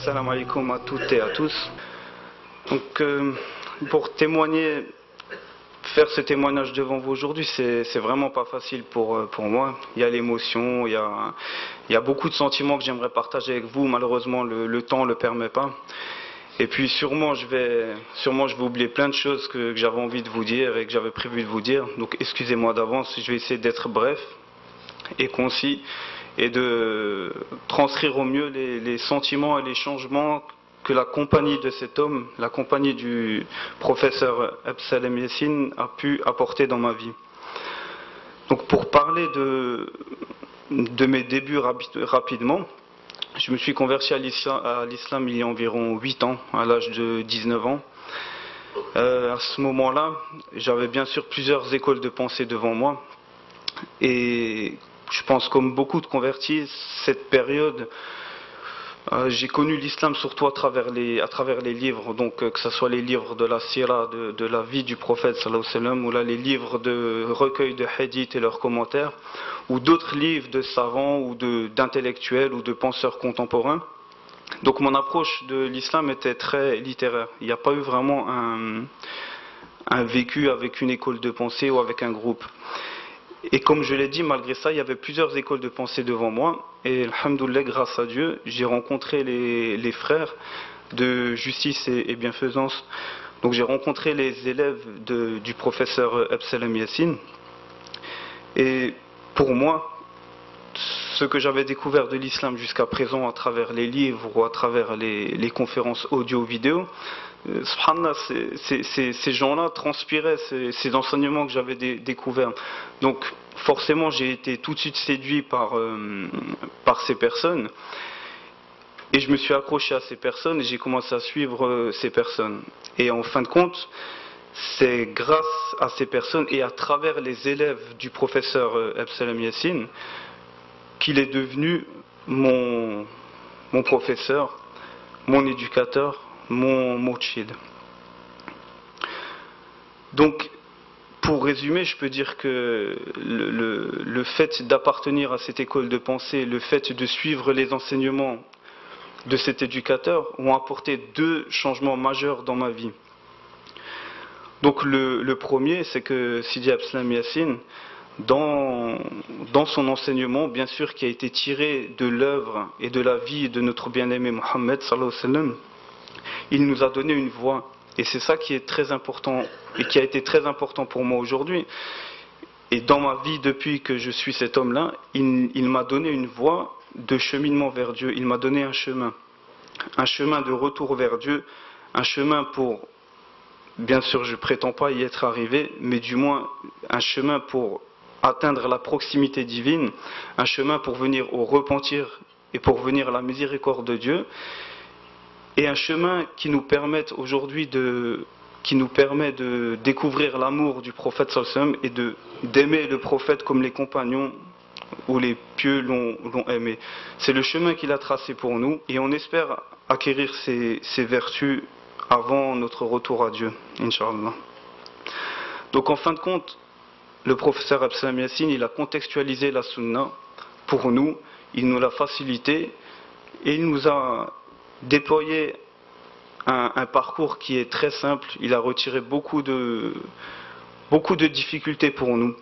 Salam alaikum à toutes et à tous. Donc, pour témoigner, faire ce témoignage devant vous aujourd'hui, c'est vraiment pas facile pour moi. Il y a l'émotion, il y a beaucoup de sentiments que j'aimerais partager avec vous. Malheureusement, le temps ne le permet pas. Et puis sûrement je vais oublier plein de choses que j'avais envie de vous dire et que j'avais prévu de vous dire. Donc excusez-moi d'avance, je vais essayer d'être bref et concis et de transcrire au mieux les sentiments et les changements que la compagnie de cet homme, la compagnie du professeur Absalem Yassine a pu apporter dans ma vie. Donc pour parler de mes débuts rapidement, je me suis converti à l'islam il y a environ 8 ans, à l'âge de 19 ans. À ce moment-là, j'avais bien sûr plusieurs écoles de pensée devant moi. Et je pense comme beaucoup de convertis, cette période, j'ai connu l'islam surtout à travers les livres, donc que ce soit les livres de la sira, de la vie du prophète sallallahu alayhi wa sallam, ou là les livres de recueil de hadiths et leurs commentaires, ou d'autres livres de savants ou d'intellectuels ou de penseurs contemporains. Donc mon approche de l'islam était très littéraire. Il n'y a pas eu vraiment un vécu avec une école de pensée ou avec un groupe. Et comme je l'ai dit, malgré ça, il y avait plusieurs écoles de pensée devant moi. Et alhamdoulilah, grâce à Dieu, j'ai rencontré les frères de justice et bienfaisance. Donc j'ai rencontré les élèves du professeur Absalem Yassine. Et pour moi, ce que j'avais découvert de l'islam jusqu'à présent à travers les livres ou à travers les conférences audio-vidéo, subhanallah, ces gens-là transpiraient ces enseignements que j'avais découverts. Donc forcément j'ai été tout de suite séduit par ces personnes et je me suis accroché à ces personnes et j'ai commencé à suivre ces personnes. Et en fin de compte, c'est grâce à ces personnes et à travers les élèves du professeur Absalem Yassine qu'il est devenu mon professeur, mon éducateur, mon mourchid. Donc, pour résumer, je peux dire que le fait d'appartenir à cette école de pensée, le fait de suivre les enseignements de cet éducateur ont apporté 2 changements majeurs dans ma vie. Donc le premier, c'est que Sidi Absalem Yassine, dans son enseignement, bien sûr, qui a été tiré de l'œuvre et de la vie de notre bien-aimé Mohammed sallallahu alayhi wa sallam, il nous a donné une voie. Et c'est ça qui est très important et qui a été très important pour moi aujourd'hui. Et dans ma vie, depuis que je suis cet homme-là, il m'a donné une voie de cheminement vers Dieu. Il m'a donné un chemin de retour vers Dieu, un chemin pour, bien sûr, je ne prétends pas y être arrivé, mais du moins un chemin pour atteindre la proximité divine, un chemin pour venir au repentir et pour venir à la miséricorde de Dieu, et un chemin qui nous permet aujourd'hui de découvrir l'amour du prophète sallallahu alayhi wa sallam et d'aimer le prophète comme les compagnons ou les pieux l'ont aimé. C'est le chemin qu'il a tracé pour nous et on espère acquérir ces vertus avant notre retour à Dieu, Inch'Allah. Donc en fin de compte, le professeur Absalem Yassine, il a contextualisé la sunna pour nous, il nous l'a facilité et il nous a déployé un parcours qui est très simple. Il a retiré beaucoup de difficultés pour nous.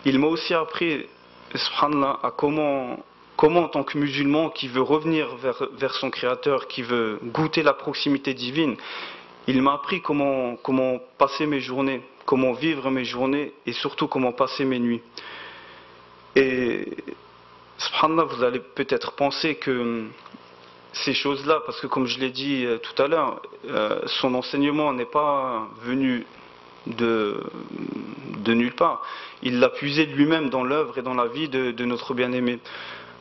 Il m'a aussi appris, subhanallah, à comment en tant que musulman qui veut revenir vers son créateur, qui veut goûter la proximité divine, il m'a appris comment passer mes journées, comment vivre mes journées et surtout comment passer mes nuits. Et subhanallah, vous allez peut-être penser que ces choses-là, parce que comme je l'ai dit tout à l'heure, son enseignement n'est pas venu de nulle part. Il l'a puisé de lui-même dans l'œuvre et dans la vie de notre bien-aimé.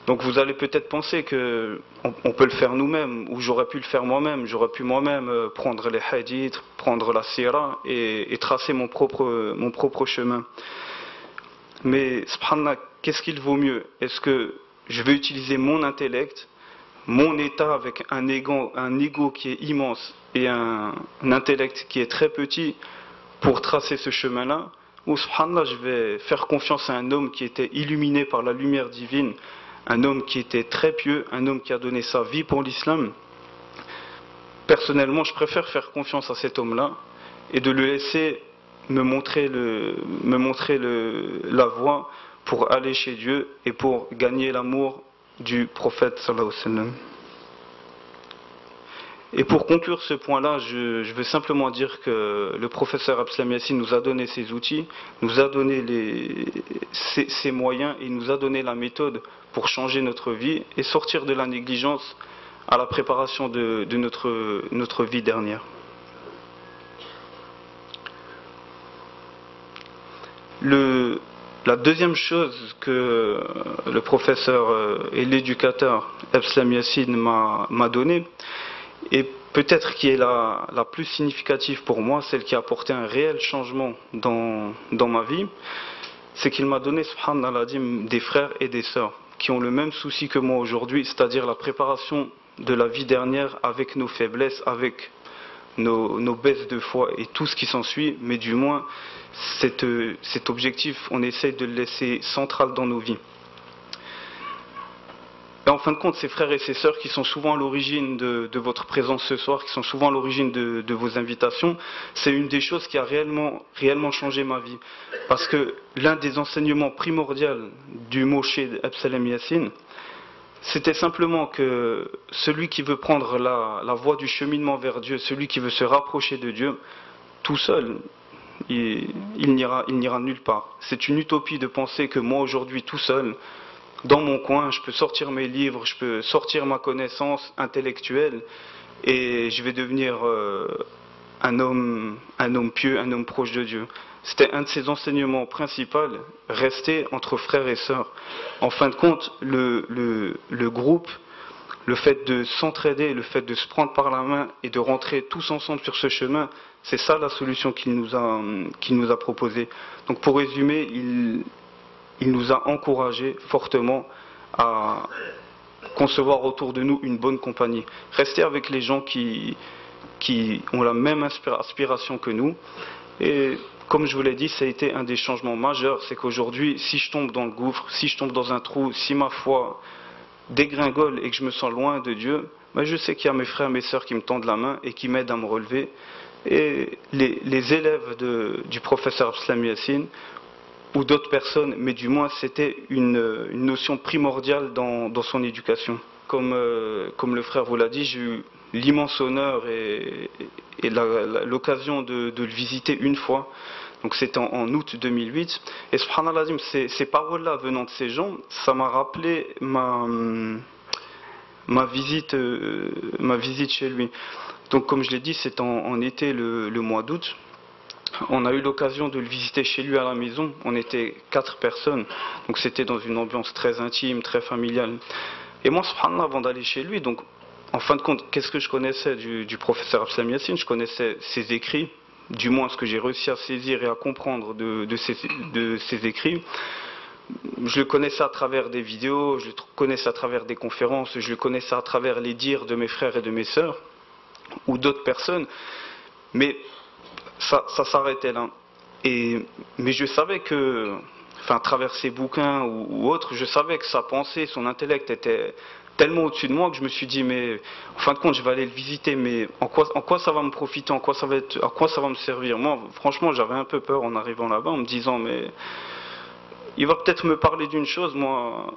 Donc vous allez peut-être penser que on peut le faire nous-mêmes, ou j'aurais pu le faire moi-même. J'aurais pu moi-même prendre les hadiths, prendre la sira et tracer mon propre chemin. Mais subhanallah, qu'est-ce qu'il vaut mieux? Est-ce que je vais utiliser mon intellect, mon état avec un ego qui est immense et un intellect qui est très petit pour tracer ce chemin-là, ou subhanallah, je vais faire confiance à un homme qui était illuminé par la lumière divine, un homme qui était très pieux, un homme qui a donné sa vie pour l'islam. Personnellement, je préfère faire confiance à cet homme-là et de le laisser me montrer la voie pour aller chez Dieu et pour gagner l'amour du prophète sallallahu alayhi wa sallam. Et pour conclure ce point-là, je veux simplement dire que le professeur Abdeslam Yassine nous a donné ses outils, nous a donné ses moyens et nous a donné la méthode pour changer notre vie et sortir de la négligence à la préparation de notre vie dernière. La deuxième chose que le professeur et l'éducateur Abdeslam Yassine m'a donnée, et peut-être qui est la plus significative pour moi, celle qui a apporté un réel changement dans ma vie, c'est qu'il m'a donné, subhanallah, des frères et des sœurs qui ont le même souci que moi aujourd'hui, c'est-à-dire la préparation de la vie dernière avec nos faiblesses, avec nos baisses de foi et tout ce qui s'ensuit, mais du moins cet objectif, on essaye de le laisser central dans nos vies. Et en fin de compte, ces frères et ces sœurs qui sont souvent à l'origine de votre présence ce soir, qui sont souvent à l'origine de vos invitations, c'est une des choses qui a réellement changé ma vie. Parce que l'un des enseignements primordiaux du mosché Abdeslam Yassine, c'était simplement que celui qui veut prendre la voie du cheminement vers Dieu, celui qui veut se rapprocher de Dieu, tout seul, il n'ira nulle part. C'est une utopie de penser que moi aujourd'hui tout seul, dans mon coin, je peux sortir mes livres, je peux sortir ma connaissance intellectuelle et je vais devenir un homme pieux, un homme proche de Dieu. C'était un de ses enseignements principaux, rester entre frères et sœurs. En fin de compte, le groupe, le fait de s'entraider, le fait de se prendre par la main et de rentrer tous ensemble sur ce chemin, c'est ça la solution qu'il nous a proposée. Donc pour résumer, il nous a encouragés fortement à concevoir autour de nous une bonne compagnie. Rester avec les gens qui ont la même aspiration que nous. Et comme je vous l'ai dit, ça a été un des changements majeurs. C'est qu'aujourd'hui, si je tombe dans le gouffre, si je tombe dans un trou, si ma foi dégringole et que je me sens loin de Dieu, ben je sais qu'il y a mes frères et mes sœurs qui me tendent la main et qui m'aident à me relever. Et les élèves du professeur Abdeslam Yassine ou d'autres personnes, mais du moins c'était une notion primordiale dans son éducation. Comme le frère vous l'a dit, j'ai eu l'immense honneur et l'occasion de le visiter une fois. Donc c'était en août 2008. Et subhanallah, ces paroles-là venant de ces gens, ça m'a rappelé ma visite chez lui. Donc comme je l'ai dit, c'est en été le mois d'août. On a eu l'occasion de le visiter chez lui à la maison. On était 4 personnes. Donc c'était dans une ambiance très intime, très familiale. Et moi, subhanallah, avant d'aller chez lui, donc en fin de compte, qu'est-ce que je connaissais du professeur Abdeslam Yassine? Je connaissais ses écrits, du moins ce que j'ai réussi à saisir et à comprendre de ses écrits. Je le connaissais à travers des vidéos, je le connaissais à travers des conférences, je le connaissais à travers les dires de mes frères et de mes sœurs, ou d'autres personnes, mais ça s'arrêtait là. Mais je savais que, enfin, à travers ses bouquins ou autres, je savais que sa pensée, son intellect était tellement au-dessus de moi que je me suis dit, mais en fin de compte, je vais aller le visiter, mais en quoi ça va me profiter, à quoi ça va me servir? Moi, franchement, j'avais un peu peur en arrivant là-bas, en me disant, mais il va peut-être me parler d'une chose, moi,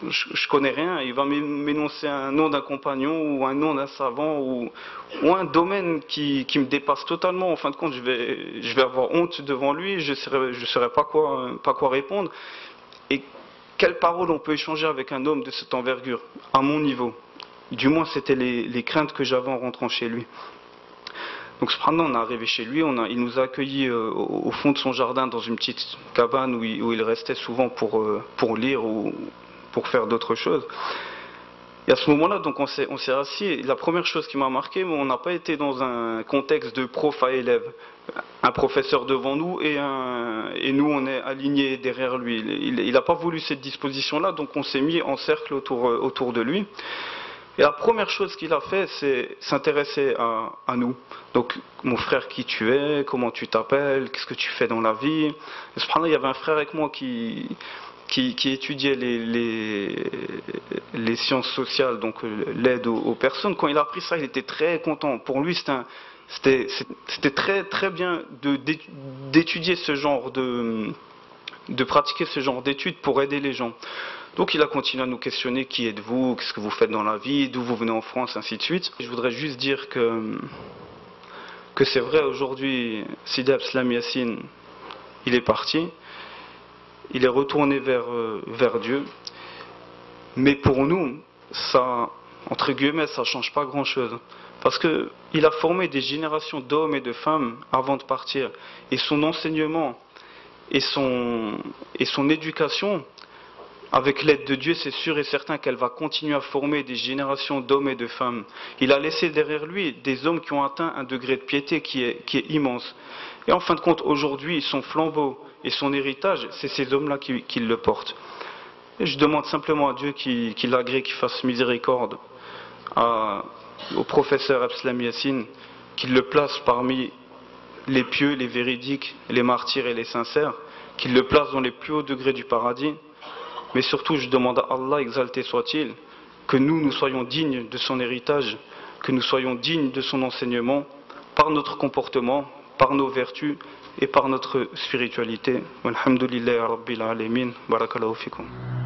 je connais rien, il va m'énoncer un nom d'un compagnon ou un nom d'un savant ou un domaine qui me dépasse totalement. En fin de compte, je vais avoir honte devant lui, je saurais pas quoi répondre. Et quelles paroles on peut échanger avec un homme de cette envergure, à mon niveau? Du moins, c'était les craintes que j'avais en rentrant chez lui. Donc, cependant, on est arrivé chez lui, il nous a accueillis au fond de son jardin, dans une petite cabane où il restait souvent pour lire ou pour faire d'autres choses. Et à ce moment-là, donc on s'est assis, et la première chose qui m'a marqué, on n'a pas été dans un contexte de prof à élève. Un professeur devant nous et nous on est alignés derrière lui. Il n'a pas voulu cette disposition-là, donc on s'est mis en cercle autour de lui. Et la première chose qu'il a fait, c'est s'intéresser à nous. Donc, mon frère, qui tu es, comment tu t'appelles, qu'est-ce que tu fais dans la vie. Et cependant, il y avait un frère avec moi qui qui étudiait les sciences sociales, donc l'aide aux personnes. Quand il a appris ça, il était très content. Pour lui, c'était très, très bien d'étudier ce genre de pratiquer ce genre d'études pour aider les gens. Donc il a continué à nous questionner: qui êtes-vous, qu'est-ce que vous faites dans la vie, d'où vous venez en France, ainsi de suite. Je voudrais juste dire que c'est vrai, aujourd'hui, Sidi Abdeslam Yassine, il est parti, il est retourné vers Dieu, mais pour nous, ça, entre guillemets, ça ne change pas grand-chose. Parce qu'il a formé des générations d'hommes et de femmes avant de partir, et son enseignement et son éducation, avec l'aide de Dieu, c'est sûr et certain qu'elle va continuer à former des générations d'hommes et de femmes. Il a laissé derrière lui des hommes qui ont atteint un degré de piété qui est immense. Et en fin de compte, aujourd'hui, son flambeau et son héritage, c'est ces hommes-là qui le portent. Et je demande simplement à Dieu qu'il agrée, qu'il fasse miséricorde au professeur Abdeslam Yassine, qu'il le place parmi les pieux, les véridiques, les martyrs et les sincères, qu'il le place dans les plus hauts degrés du paradis. Mais surtout, je demande à Allah, exalté soit-il, que nous soyons dignes de son héritage, que nous soyons dignes de son enseignement, par notre comportement, par nos vertus et par notre spiritualité. Walhamdulillahi Rabbil Alamin. Barakallahu fikum.